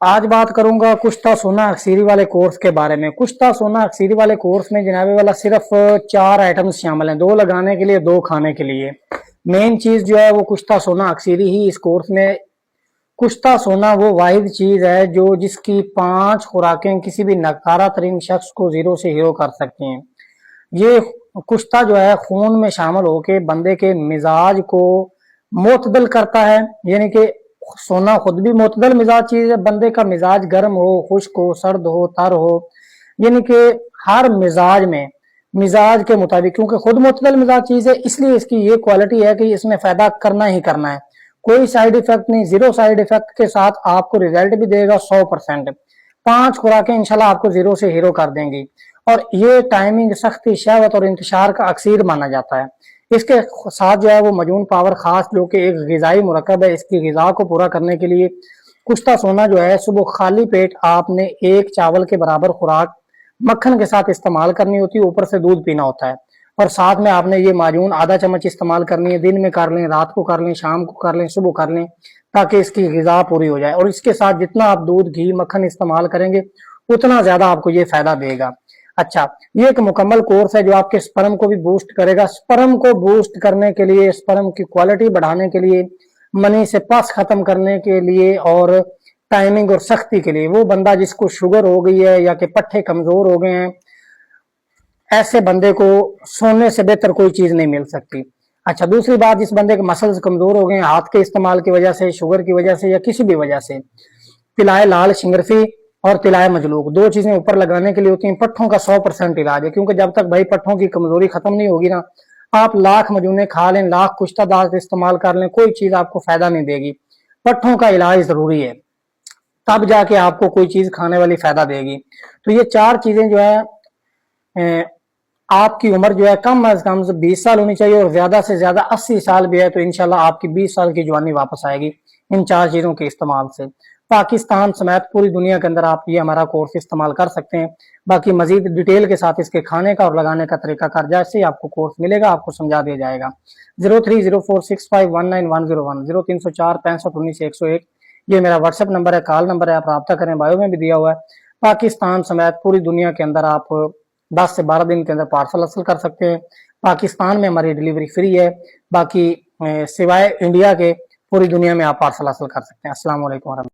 आज बात करूंगा कुश्ता सोना अक्सीरी वाले कोर्स के बारे में। कुश्ता सोना अक्सीरी वाले कोर्स में जनाबे वाला सिर्फ 4 आइटम्स शामिल हैं, 2 लगाने के लिए 2 खाने के लिए। मेन चीज जो है वो कुश्ता सोना अक्सीरी ही इस कोर्स में। कुश्ता सोना वो वाहिद चीज है जो जिसकी 5 खुराकें किसी भी नकारा तरीन शख्स को जीरो से हीरो कर सकती हैं। ये कुश्ता जो है खून में शामिल होके बंदे के मिजाज को मोतदल करता है, यानी कि सोना खुद भी मोतदल मिजाज चीज है। बंदे का मिजाज गर्म हो, खुश्क हो, सर्द हो, तर हो, यानी कि हर मिजाज में मिजाज के मुताबिक, क्योंकि खुद मोतदल मिजाज चीज है इसलिए इसकी ये क्वालिटी है कि इसमें फायदा करना ही करना है। कोई साइड इफेक्ट नहीं, जीरो साइड इफेक्ट के साथ आपको रिजल्ट भी देगा 100%। 5 खुराकें इंशाल्लाह आपको जीरो से हीरो कर देंगी। और ये टाइमिंग, सख्ती, शहवत और इंतशार का अक्सीर माना जाता है। इसके साथ जो है वो मजून पावर खास जो कि एक गिजाई मुरक्कब है, इसकी गिजा को पूरा करने के लिए कुश्ता सोना जो है सुबह खाली पेट आपने 1 चावल के बराबर खुराक मक्खन के साथ इस्तेमाल करनी होती है, ऊपर से दूध पीना होता है। और साथ में आपने ये माजून आधा चम्मच इस्तेमाल करनी है। दिन में कर लें, रात को कर लें, शाम को कर लें, सुबह कर लें, ताकि इसकी गिजा पूरी हो जाए। और इसके साथ जितना आप दूध, घी, मक्खन इस्तेमाल करेंगे उतना ज्यादा आपको ये फायदा देगा। अच्छा, ये एक मुकम्मल कोर्स है जो आपके स्पर्म को भी बूस्ट करेगा। स्पर्म को बूस्ट करने के लिए, स्पर्म की क्वालिटी बढ़ाने के लिए, मनी से पस खत्म करने के लिए और टाइमिंग और सख्ती के लिए, वो बंदा जिसको शुगर हो गई है या कि पट्टे कमजोर हो गए हैं, ऐसे बंदे को सोने से बेहतर कोई चीज नहीं मिल सकती। अच्छा, दूसरी बात, जिस बंदे के मसल्स कमजोर हो गए हैं हाथ के इस्तेमाल की वजह से, शुगर की वजह से या किसी भी वजह से, तिलाए लाल शिंगरफी और तिलाए मजलूक 2 चीजें ऊपर लगाने के लिए होती हैं। पट्ठों का 100% इलाज है, क्योंकि जब तक भाई पट्ठों की कमजोरी खत्म नहीं होगी ना, आप लाख मजूने खा लें, लाख कुश्ता दाग इस्तेमाल कर लें, कोई चीज आपको फायदा नहीं देगी। पट्ठों का इलाज जरूरी है, तब जाके आपको कोई चीज खाने वाली फायदा देगी। तो ये 4 चीजें जो है, आपकी उम्र जो है कम अज कम 20 साल होनी चाहिए और ज्यादा से ज्यादा 80 साल भी है तो इंशाल्लाह आपकी 20 साल की जवानी वापस आएगी इन 4 चीजों के इस्तेमाल से। पाकिस्तान समेत पूरी दुनिया के अंदर आप ये हमारा कोर्स इस्तेमाल कर सकते हैं। बाकी मजीद डिटेल के साथ इसके खाने का और लगाने का तरीका कर जैसे ही आपको कोर्स मिलेगा आपको समझा दिया जाएगा। 0304651901 0304651901 ये मेरा व्हाट्सएप नंबर है, कॉल नंबर है, आप रब्ता करें, बायो में भी दिया हुआ है। पाकिस्तान समेत पूरी दुनिया के अंदर आप 10 से 12 दिन के अंदर पार्सल हासिल कर सकते हैं। पाकिस्तान में हमारी डिलीवरी फ्री है, बाकी सिवाय इंडिया के पूरी दुनिया में आप पार्सल हासिल कर सकते हैं। अस्सलाम वालेकुम।